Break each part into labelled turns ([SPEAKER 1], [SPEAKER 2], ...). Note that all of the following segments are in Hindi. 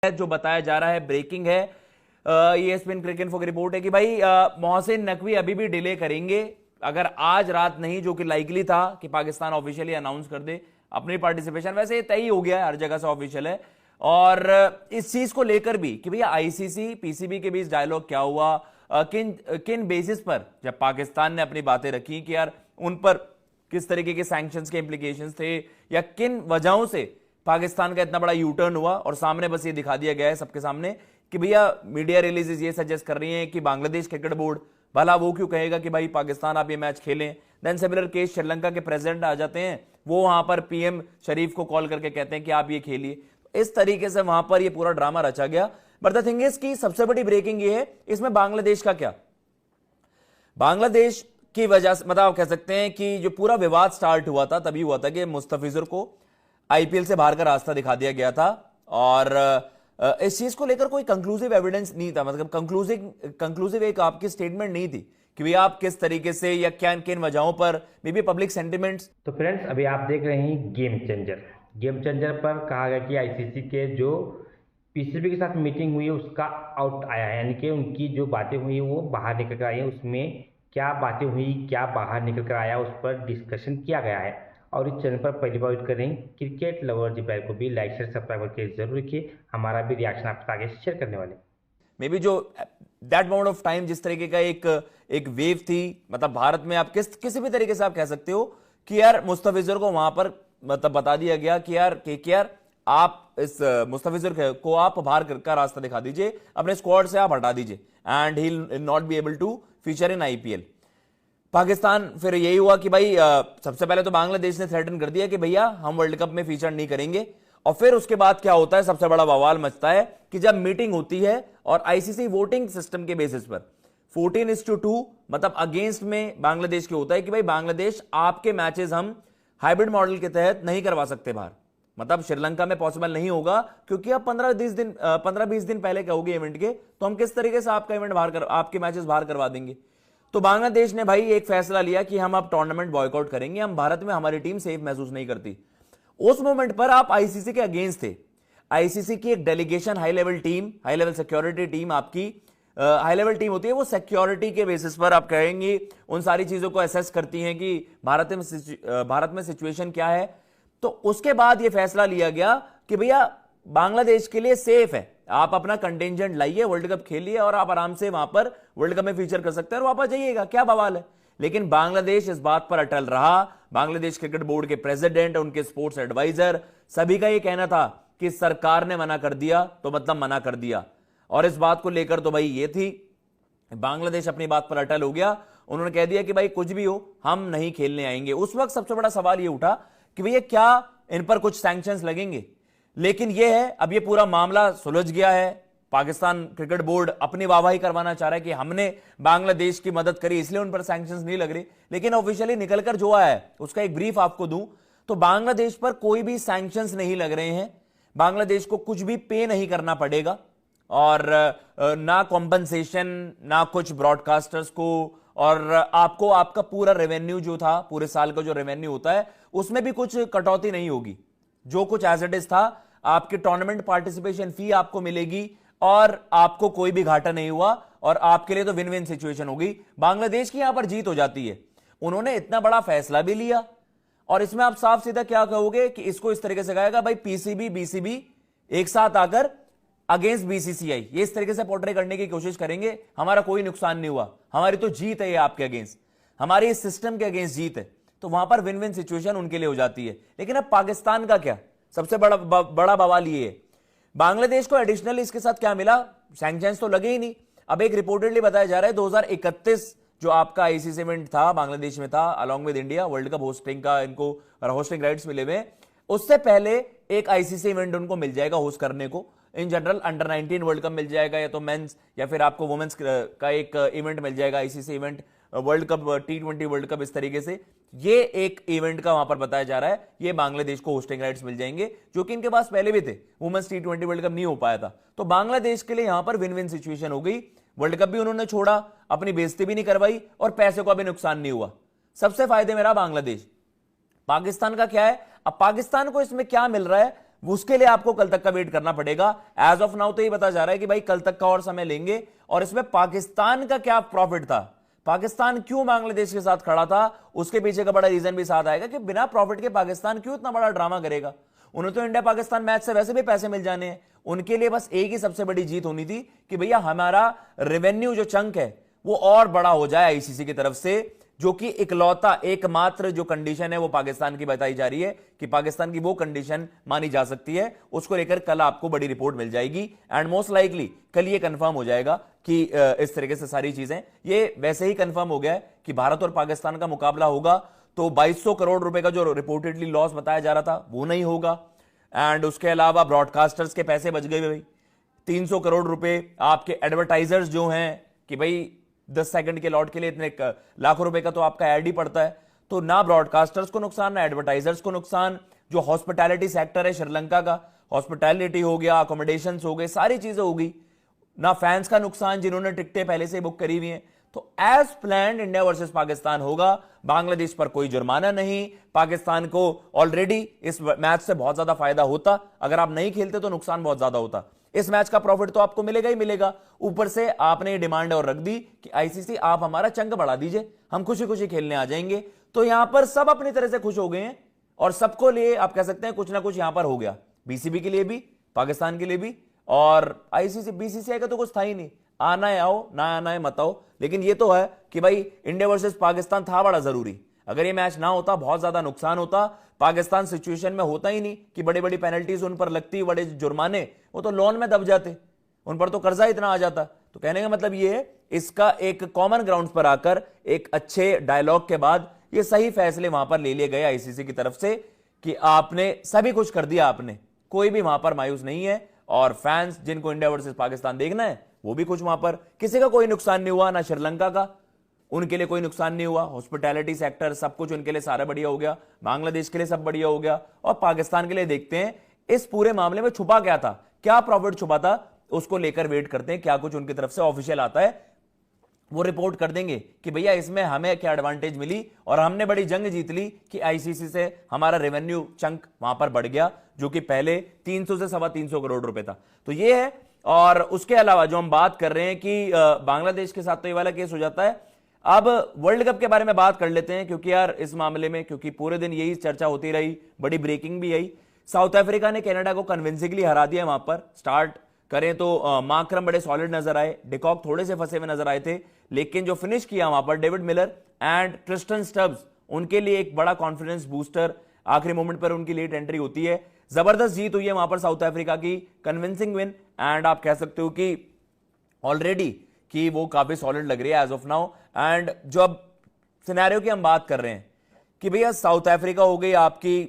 [SPEAKER 1] जो बताया जा रहा है ब्रेकिंग है। ESPN क्रिकेट इन्फो की रिपोर्ट है कि भाई मोहसिन नकवी अभी भी डिले करेंगे। अगर आज रात नहीं, जो कि लाइकली था कि पाकिस्तान ऑफिशियली अनाउंस कर दे अपनी पार्टिसिपेशन, वैसे ये तय हो गया है, हर जगह से ऑफिशियल है। और इस चीज को लेकर भी कि भैया आईसीसी पीसीबी के बीच डायलॉग क्या हुआ, किन किन बेसिस पर जब पाकिस्तान ने अपनी बातें रखी कि यार उन पर किस तरीके के सैंक्शंस के इंप्लीकेशंस थे, या किन वजहों से पाकिस्तान का इतना बड़ा यू टर्न हुआ। और सामने बस ये दिखा दिया गया है सबके सामने कि भैया मीडिया रिलीजेस ये सजेस्ट कर रही हैं कि बांग्लादेश क्रिकेट बोर्ड, भला वो क्यों कहेगा कि भाई पाकिस्तान आप ये मैच खेलें। देन सिमिलर केस श्रीलंका के प्रेसिडेंट आ जाते हैं, वो वहां पर पीएम शरीफ को कॉल करके कहते हैं कि आप ये खेलिए। इस तरीके से वहां पर ये पूरा ड्रामा रचा गया। बट द थिंग इज की सबसे बड़ी ब्रेकिंग ये है, इसमें बांग्लादेश का क्या, बांग्लादेश की वजह से मतलब आप कह सकते हैं कि जो पूरा विवाद स्टार्ट हुआ था तभी हुआ था कि मुस्तफिजुर को आईपीएल से बाहर का रास्ता दिखा दिया गया था। और इस चीज को लेकर कोई कंक्लूसिव एविडेंस नहीं था, मतलब कंक्लूसिव एक आपकी स्टेटमेंट नहीं थी कि भैया आप किस तरीके से या क्या किन वजहों पर, मे बी पब्लिक सेंटिमेंट्स।
[SPEAKER 2] तो फ्रेंड्स, अभी आप देख रहे हैं गेम चेंजर पर कहा गया कि आईसीसी के जो पीसीबी के साथ मीटिंग हुई है उसका आउट आया है, यानी कि उनकी जो बातें हुई वो बाहर निकल कर आई है। उसमें क्या बातें हुई, क्या बाहर निकल कर आया, उस पर डिस्कशन किया गया है। और इस चैनल पर पहली बार विजिट करें क्रिकेट लवर जी को भी लाइक शेयर सब्सक्राइब करके जरूर रखिए। हमारा भी रिएक्शन आपके आगे शेयर करने वाले।
[SPEAKER 1] मे बी जो दैट अमाउंट ऑफ टाइम जिस तरीके का एक वेव थी, मतलब भारत में आप किसी भी तरीके से आप कह सकते हो कि यार मुस्तफिजुर को वहां पर मतलब बता दिया गया कि यार केकेआर आप इस मुस्तफिजुर को आप बाहर का रास्ता दिखा दीजिए, अपने स्क्वाड से आप हटा दीजिए and he will not be able to feature in IPL. Pakistan फिर यही हुआ कि भाई सबसे पहले तो बांग्लादेश ने थ्रेटन कर दिया कि भैया हम वर्ल्ड कप में फीचर नहीं करेंगे। और फिर उसके बाद क्या होता है, सबसे बड़ा बवाल मचता है कि जब मीटिंग होती है और आईसीसी वोटिंग सिस्टम के बेसिस पर 14:2 मतलब अगेंस्ट में बांग्लादेश के होता है कि भाई बांग्लादेश आपके मैचेस हम हाइब्रिड मॉडल के तहत नहीं करवा सकते बाहर, मतलब श्रीलंका में पॉसिबल नहीं होगा क्योंकि आप 15-20 दिन पहले कहोगे इवेंट के, तो हम किस तरीके से आपका इवेंट आपके मैचेस बाहर करवा देंगे। तो बांग्लादेश ने भाई एक फैसला लिया कि हम अब टूर्नामेंट बॉयकॉट करेंगे, हम भारत में हमारी टीम सेफ महसूस नहीं करती। उस मोमेंट पर आप आईसीसी के अगेंस्ट थे। आईसीसी की एक delegation high level security team, आपकी हाई लेवल टीम होती है, वो सिक्योरिटी के बेसिस पर आप कहेंगे उन सारी चीजों को असेस करती हैं कि भारत में सिचुएशन क्या है। तो उसके बाद यह फैसला लिया गया कि भैया बांग्लादेश के लिए सेफ है, आप अपना कंटिजेंट लाइए, वर्ल्ड कप खेलिए और आप आराम से वहां पर वर्ल्ड कप में फीचर कर सकते हैं और वापस जाइएगा, क्या बवाल है। लेकिन बांग्लादेश इस बात पर अटल रहा। बांग्लादेश क्रिकेट बोर्ड के प्रेसिडेंट, उनके स्पोर्ट्स एडवाइजर, सभी का यह कहना था कि सरकार ने मना कर दिया तो मतलब मना कर दिया। और इस बात को लेकर तो भाई ये थी, बांग्लादेश अपनी बात पर अटल हो गया। उन्होंने कह दिया कि भाई कुछ भी हो हम नहीं खेलने आएंगे। उस वक्त सबसे बड़ा सवाल यह उठा कि भैया क्या इन पर कुछ सैंक्शंस लगेंगे। लेकिन यह है, अब यह पूरा मामला सुलझ गया है। पाकिस्तान क्रिकेट बोर्ड अपनी वाहवाही करवाना चाह रहा है कि हमने बांग्लादेश की मदद करी इसलिए उन पर सैंक्शंस नहीं लग रही। लेकिन ऑफिशियली निकलकर जो आया है उसका एक ब्रीफ आपको दूं तो बांग्लादेश पर कोई भी सैंक्शंस नहीं लग रहे हैं। बांग्लादेश को कुछ भी पे नहीं करना पड़ेगा और ना कॉम्पनसेशन, ना कुछ ब्रॉडकास्टर्स को, और आपको आपका पूरा रेवेन्यू जो था, पूरे साल का जो रेवेन्यू होता है उसमें भी कुछ कटौती नहीं होगी। जो कुछ एज इट इज था, आपकी टूर्नामेंट पार्टिसिपेशन फी आपको मिलेगी और आपको कोई भी घाटा नहीं हुआ और आपके लिए तो विन विन सिचुएशन होगी। बांग्लादेश की यहां पर जीत हो जाती है। उन्होंने इतना बड़ा फैसला भी लिया और इसमें आप साफ सीधा क्या कहोगे कि इसको इस तरीके से कहेगा भाई पीसीबी बीसीबी एक साथ आकर अगेंस्ट बीसीसीआई, ये इस तरीके से पोर्ट्रे करने की कोशिश करेंगे, हमारा कोई नुकसान नहीं हुआ, हमारी तो जीत है ये आपके अगेंस्ट, हमारे इस सिस्टम के अगेंस्ट जीत है। तो वहां पर विन विन सिचुएशन उनके लिए हो जाती है। लेकिन अब पाकिस्तान का क्या, सबसे बड़ा बवाल ये है, बांग्लादेश को एडिशनल इसके साथ क्या मिला, सैंक्शंस तो लगे ही नहीं। अब एक रिपोर्टेडली बताया जा रहा है 2031 जो आपका आईसीसी इवेंट था बांग्लादेश में था along with India, world cup hosting का इनको होस्टिंग राइट्स मिले हुए, उससे पहले एक आईसीसी इवेंट उनको मिल जाएगा होस्ट करने को। In general under 19 world cup मिल जाएगा, या तो मेंस या फिर आपको वुमेन्स का एक इवेंट मिल जाएगा, ICC event, world cup, T20 world cup, इस तरीके से ये एक इवेंट का वहां पर बताया जा रहा है ये बांग्लादेश को होस्टिंग राइट्स मिल जाएंगे, जो कि इनके पास पहले भी थे। वुमेन्स T20 वर्ल्ड कप नहीं हो पाया था, तो बांग्लादेश के लिए यहां पर विन विन सिचुएशन हो गई। वर्ल्ड कप भी उन्होंने छोड़ा, अपनी बेइज्जती भी नहीं करवाई और पैसे का भी नुकसान नहीं हुआ। सबसे फायदे में रहा बांग्लादेश। पाकिस्तान का क्या है, अब पाकिस्तान को इसमें क्या मिल रहा है, उसके लिए आपको कल तक का वेट करना पड़ेगा। एज ऑफ नाउ तो ये बता जा रहा है कि भाई कल तक का और समय लेंगे। और इसमें पाकिस्तान का क्या प्रॉफिट था, पाकिस्तान क्यों बांग्लादेश के साथ खड़ा था, उसके पीछे का बड़ा रीजन भी साथ आएगा कि बिना प्रॉफिट के पाकिस्तान क्यों इतना बड़ा ड्रामा करेगा। उन्हें तो इंडिया पाकिस्तान मैच से वैसे भी पैसे मिल जाने हैं, उनके लिए बस एक ही सबसे बड़ी जीत होनी थी कि भैया हमारा रेवेन्यू जो चंक है वो और बड़ा हो जाए आईसीसी की तरफ से, जो कि इकलौता एकमात्र जो कंडीशन है वो पाकिस्तान की बताई जा रही है कि पाकिस्तान की वो कंडीशन मानी जा सकती है। उसको लेकर कल आपको बड़ी रिपोर्ट मिल जाएगी एंड मोस्ट लाइकली कल ये कंफर्म हो जाएगा कि इस तरीके से सारी चीजें, ये वैसे ही कंफर्म हो गया है कि भारत और पाकिस्तान का मुकाबला होगा तो 2200 करोड़ रुपए का जो रिपोर्टेडली लॉस बताया जा रहा था वो नहीं होगा। एंड उसके अलावा ब्रॉडकास्टर्स के पैसे बच गए भाई, 300 करोड़ रुपए आपके एडवर्टाइजर्स जो हैं कि भाई 10 सेकंड के लॉट के लिए इतने लाखों रुपए का तो आपका ऐड ही पड़ता है, तो ना ब्रॉडकास्टर्स को नुकसान ना एडवर्टाइजर्स को नुकसान। जो हॉस्पिटैलिटी सेक्टर है श्रीलंका का, हॉस्पिटैलिटी हो गया, अकोमोडेशंस हो गए, सारी चीजें होगी, ना फैंस का नुकसान जिन्होंने टिकटें पहले से बुक करी हुई हैं। तो as planned India versus Pakistan होगा, बांग्लादेश पर कोई जुर्माना नहीं। पाकिस्तान को ऑलरेडी इस मैच से बहुत ज्यादा फायदा होता, अगर आप नहीं खेलते तो नुकसान बहुत ज्यादा होता। इस मैच का प्रॉफिट तो आपको मिलेगा ही मिलेगा, ऊपर से आपने ये डिमांड और रख दी कि आईसीसी आप हमारा चंक बढ़ा दीजिए, हम खुशी खुशी खेलने आ जाएंगे। तो यहां पर सब अपनी तरह से खुश हो गए हैं और सबको लिए आप कह सकते हैं कुछ ना कुछ यहां पर हो गया, बीसीबी के लिए भी, पाकिस्तान के लिए भी, और आईसीसी बीसीसीआई का तो कुछ था ही नहीं, आना है आओ, ना आना है मत आओ। लेकिन ये तो है कि भाई इंडिया वर्सेस पाकिस्तान था बड़ा जरूरी, अगर ये मैच ना होता बहुत ज्यादा नुकसान होता। पाकिस्तान सिचुएशन में होता ही नहीं कि बड़ी बड़ी पेनल्टीज उन पर लगती, बड़े जुर्माने, वो तो लोन में दब जाते, उन पर तो कर्जा इतना आ जाता। तो कहने का मतलब ये है, इसका एक कॉमन ग्राउंड पर आकर एक अच्छे डायलॉग के बाद ये सही फैसले वहां पर ले लिए गए आईसीसी की तरफ से कि आपने सभी कुछ कर दिया, आपने कोई भी वहां पर मायूस नहीं है। और फैंस जिनको इंडिया वर्सेस पाकिस्तान देखना है वो भी कुछ वहां पर, किसी का कोई नुकसान नहीं हुआ, ना श्रीलंका का, उनके लिए कोई नुकसान नहीं हुआ, हॉस्पिटैलिटी सेक्टर सब कुछ उनके लिए सारा बढ़िया हो गया, बांग्लादेश के लिए सब बढ़िया हो गया। और पाकिस्तान के लिए देखते हैं इस पूरे मामले में छुपा क्या था, क्या प्रॉफिट छुपा था, उसको लेकर वेट करते हैं क्या कुछ उनकी तरफ से ऑफिशियल आता है, वो रिपोर्ट कर देंगे कि भैया इसमें हमें क्या एडवांटेज मिली और हमने बड़ी जंग जीत ली कि आईसीसी से हमारा रेवेन्यू चंक वहां पर बढ़ गया, जो कि पहले 300 से 325 करोड़ रुपए था। तो ये है। और उसके अलावा जो हम बात कर रहे हैं कि बांग्लादेश के साथ तो ये वाला केस हो जाता है। अब वर्ल्ड कप के बारे में बात कर लेते हैं, क्योंकि यार इस मामले में, क्योंकि पूरे दिन यही चर्चा होती रही, बड़ी ब्रेकिंग भी आई। साउथ अफ्रीका ने कनाडा को कन्विंसिंगली हरा दिया। वहां पर स्टार्ट करें तो मार्करम बड़े सॉलिड नजर आए, डिकॉक थोड़े से फंसे हुए नजर आए थे, लेकिन जो फिनिश किया वहां पर David Miller and Tristan Stubbs, उनके लिए एक बड़ा कॉन्फिडेंस बूस्टर, आखिरी मोमेंट पर उनकी लेट एंट्री होती है। जबरदस्त जीत हुई है वहां पर साउथ अफ्रीका की, कन्विंसिंग विन। एंड आप कह सकते हो कि ऑलरेडी कि वो काफी सॉलिड लग रही है एज ऑफ नाउ। एंड जो अब सिनेरियो की हम बात कर रहे हैं कि भैया साउथ अफ्रीका हो गई आपकी,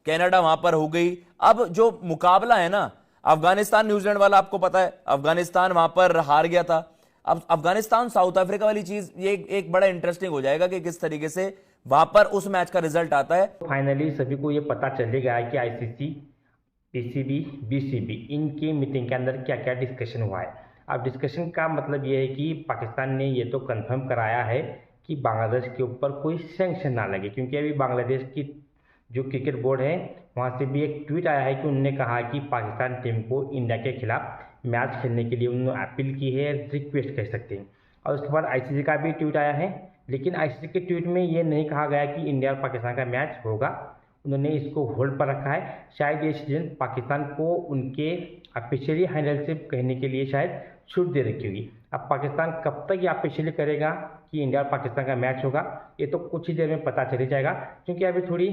[SPEAKER 1] कनाडा वहां पर हो गई, अब जो मुकाबला है ना अफगानिस्तान न्यूजीलैंड वाला, आपको पता है अफगानिस्तान वहां पर हार गया था। अब अफगानिस्तान साउथ अफ्रीका वाली चीज ये एक बड़ा इंटरेस्टिंग हो जाएगा कि किस तरीके से वहां पर उस मैच का रिजल्ट आता है।
[SPEAKER 2] फाइनली सभी को ये पता चलेगा है कि आईसीसी, पीसीबी, बीसीबी इनकी मीटिंग के अंदर क्या क्या डिस्कशन हुआ है। अब डिस्कशन का मतलब ये है कि पाकिस्तान ने ये तो कंफर्म कराया है कि बांग्लादेश के ऊपर कोई सैंक्शन ना लगे, क्योंकि अभी बांग्लादेश की जो क्रिकेट बोर्ड है वहाँ से भी एक ट्वीट आया है कि उन्होंने कहा कि पाकिस्तान टीम को इंडिया के खिलाफ मैच खेलने के लिए उन्होंने अपील की है, रिक्वेस्ट कह सकते हैं। और उसके बाद आईसीसी का भी ट्वीट आया है, लेकिन आईसीसी के ट्वीट में ये नहीं कहा गया कि इंडिया और पाकिस्तान का मैच होगा, उन्होंने इसको होल्ड पर रखा है। शायद ये सीजन पाकिस्तान को उनके ऑफिशियली हैंडल से कहने के लिए शायद छूट दे रखी होगी। अब पाकिस्तान कब तक ये ऑफिशियली करेगा कि इंडिया और पाकिस्तान का मैच होगा, ये तो कुछ ही देर में पता चल जाएगा, क्योंकि अभी थोड़ी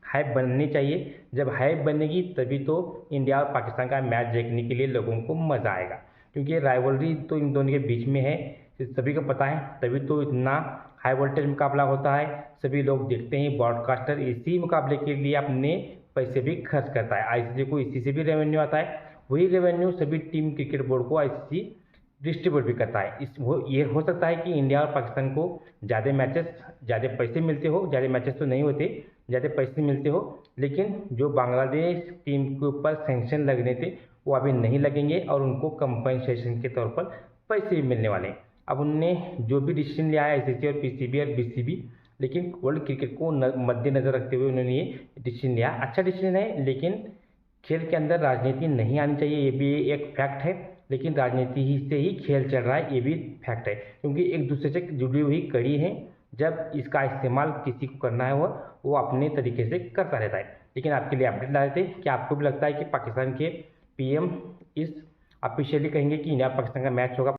[SPEAKER 2] हाइप बननी चाहिए। जब हाइप बनेगी तभी तो इंडिया और पाकिस्तान का मैच देखने के लिए लोगों को मज़ा आएगा, क्योंकि राइवलरी तो इन दोनों के बीच में है, सभी को पता है, तभी तो इतना हाई वोल्टेज मुकाबला होता है, सभी लोग देखते हैं। ब्रॉडकास्टर इसी मुकाबले के लिए अपने पैसे भी खर्च करता है, आईसीसी को इसी से भी रेवेन्यू आता है, वही रेवेन्यू सभी टीम क्रिकेट बोर्ड को आईसीसी डिस्ट्रीब्यूट भी करता है। ये हो सकता है कि इंडिया और पाकिस्तान को ज़्यादा मैचेस, ज़्यादा पैसे मिलते हो, ज़्यादा मैचेस तो नहीं होते, ज़्यादा पैसे मिलते हो, लेकिन जो बांग्लादेश टीम के ऊपर सैंक्शन लगने थे वो अभी नहीं लगेंगे और उनको कंपनसेशन के तौर पर पैसे भी मिलने वाले हैं। अब उनने जो भी डिसीजन लिया है आईसीसी और पीसीबी और बीसीबी, लेकिन वर्ल्ड क्रिकेट को मद्देनजर रखते हुए उन्होंने ये डिसीजन लिया। अच्छा डिसीजन है, लेकिन खेल के अंदर राजनीति नहीं आनी चाहिए, ये भी एक फैक्ट है, लेकिन राजनीति ही से ही खेल चल रहा है, ये भी फैक्ट है, क्योंकि एक दूसरे से जुड़ी हुई कड़ी है। जब इसका इस्तेमाल किसी को करना है वो अपने तरीके से करता रहता है। लेकिन आपके लिए अपडेट डाले थे कि आपको भी लगता है कि पाकिस्तान के पीएम इस ऑफिशियली कहेंगे कि इंडिया पाकिस्तान का मैच होगा।